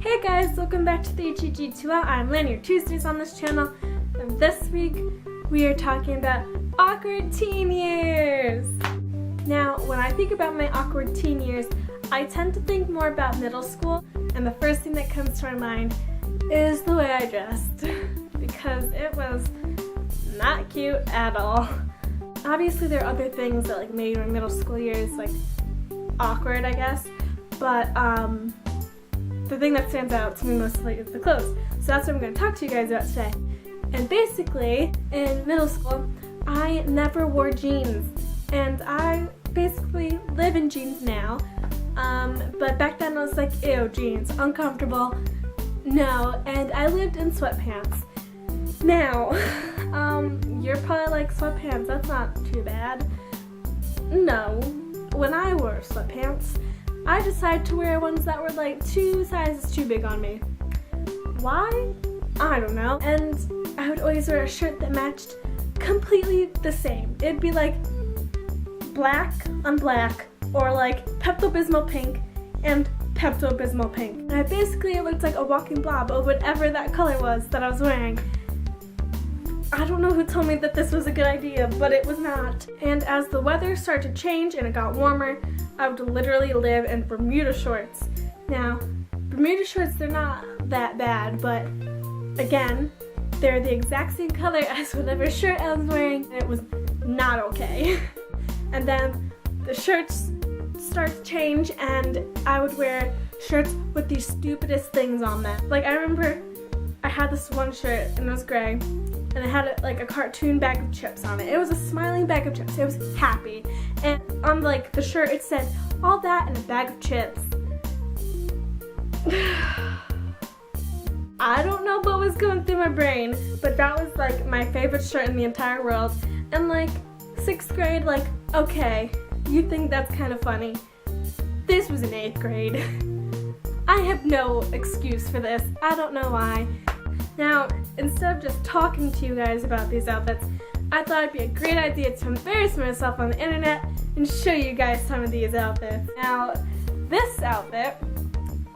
Hey guys, welcome back to the HEG2L. I'm Lynn, your Tuesdays on this channel, and this week we are talking about awkward teen years. Now, when I think about my awkward teen years, I tend to think more about middle school, and the first thing that comes to my mind is the way I dressed, because it was not cute at all. Obviously, there are other things that made my middle school years awkward, I guess, but the thing that stands out to me mostly is the clothes. So that's what I'm going to talk to you guys about today. And basically, in middle school, I never wore jeans. And I basically live in jeans now. But back then I was like, ew, jeans, uncomfortable. No, and I lived in sweatpants. Now, you're probably like, sweatpants, that's not too bad. No, when I wore sweatpants, I decided to wear ones that were like 2 sizes too big on me. Why? I don't know. And I would always wear a shirt that matched completely the same. It'd be like black on black, or like Pepto-Bismol pink and Pepto-Bismol pink. And I basically looked like a walking blob of whatever that color was that I was wearing. I don't know who told me that this was a good idea, but it was not. And as the weather started to change and it got warmer, I would literally live in Bermuda shorts. Now, Bermuda shorts, they're not that bad, but again, they're the exact same color as whatever shirt I was wearing, and it was not okay. And then the shirts start to change, and I would wear shirts with the stupidest things on them. Like, I remember I had this one shirt, and it was gray, and it had a cartoon bag of chips on it. It was a smiling bag of chips. It was happy. And on the shirt it said, all that in a bag of chips. I don't know what was going through my brain, but that was my favorite shirt in the entire world. And 6th grade, okay, you think that's kind of funny. This was in 8th grade. I have no excuse for this. I don't know why. Now, instead of just talking to you guys about these outfits, I thought it'd be a great idea to embarrass myself on the internet and show you guys some of these outfits. Now, this outfit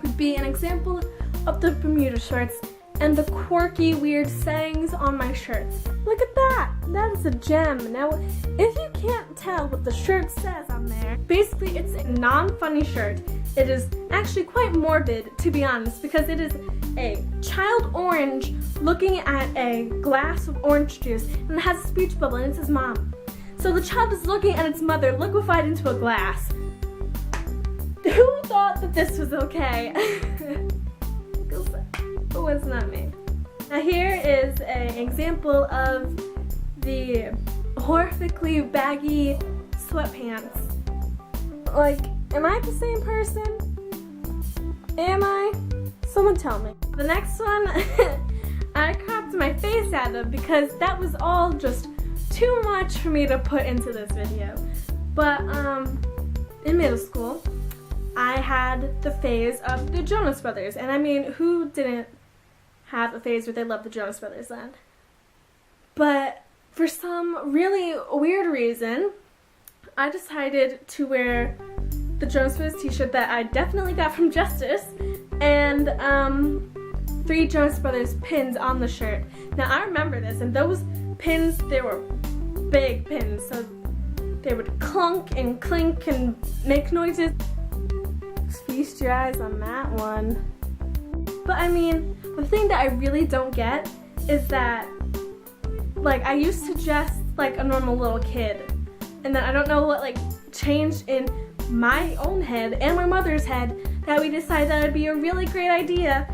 would be an example of the Bermuda shorts and the quirky, weird sayings on my shirts. Look at that! That is a gem. Now, if you can't tell what the shirt says on there, basically it's a non-funny shirt. It is actually quite morbid, to be honest, because it is a child orange looking at a glass of orange juice, and it has a speech bubble, and it says mom. So the child is looking at its mother liquefied into a glass. Who thought that this was okay? It was not me. Now here is an example of the horrifically baggy sweatpants. Am I the same person? Am I? Someone tell me. The next one, I cropped my face out of because that was all just too much for me to put into this video. But in middle school, I had the phase of the Jonas Brothers. And I mean, who didn't have a phase where they loved the Jonas Brothers then? But for some really weird reason, I decided to wear the Jonas Brothers t-shirt that I definitely got from Justice, and 3 Jonas Brothers pins on the shirt. Now I remember this, and those pins, they were big pins, so they would clunk and clink and make noises. Feast your eyes on that one. But I mean, the thing that I really don't get is that, I used to dress like a normal little kid, and then I don't know what changed in my own head and my mother's head that we decided that it'd be a really great idea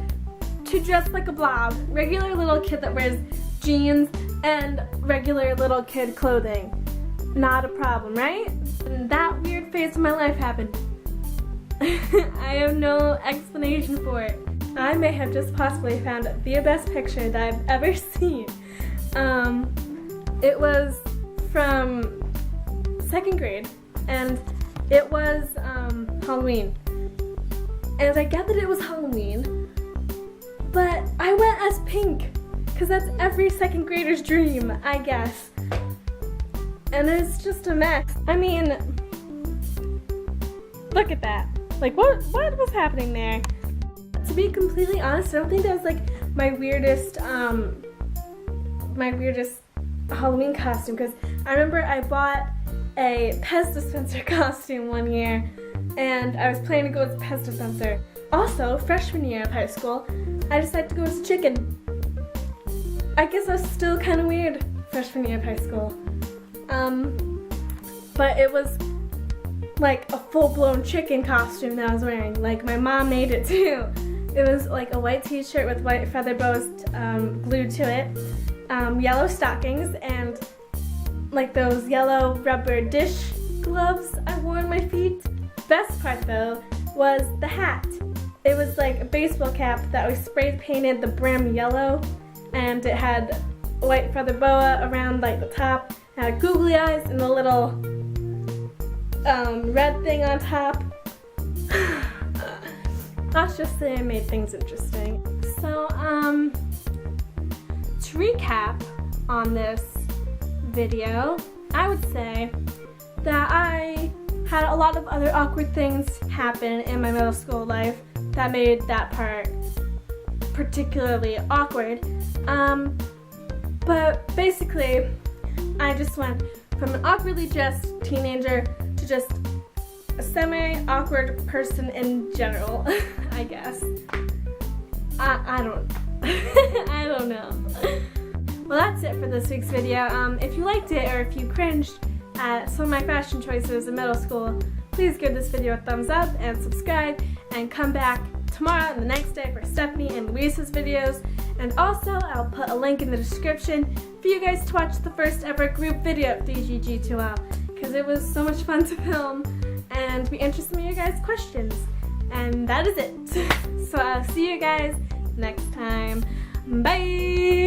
to dress like a blob. Regular little kid that wears jeans and regular little kid clothing. Not a problem, right? And that weird phase of my life happened. I have no explanation for it. I may have just possibly found the best picture that I've ever seen. It was from 2nd grade, and it was Halloween. And I get that it was Halloween, but I went as pink, because that's every 2nd grader's dream, I guess. And it's just a mess. I mean, look at that. What was happening there? to be completely honest, I don't think that was like my weirdest Halloween costume, because I remember I bought a Pez dispenser costume one year and I was planning to go as a Pez dispenser. Also, freshman year of high school, I decided to go as a chicken. I guess I was still kind of weird freshman year of high school. But it was like a full-blown chicken costume that I was wearing. Like, my mom made it too. It was like a white t-shirt with white feather bows glued to it, yellow stockings, and like those yellow rubber dish gloves I wore on my feet. Best part though was the hat. It was like a baseball cap that we spray painted the brim yellow, and it had a white feather boa around like the top, it had googly eyes and a little red thing on top. Let's just say I made things interesting. So, to recap on this video, I would say that I had a lot of other awkward things happen in my middle school life that made that part particularly awkward. But basically, I just went from an awkwardly dressed teenager to just a semi-awkward person in general, I guess. I don't I don't know. Well, that's it for this week's video. If you liked it or if you cringed at some of my fashion choices in middle school, please give this video a thumbs up and subscribe, and come back tomorrow and the next day for Stephanie and Luisa's videos. And also, I'll put a link in the description for you guys to watch the first ever group video of DGG2L, because it was so much fun to film and be interested in your guys' questions. And that is it. So I'll see you guys next time. Bye!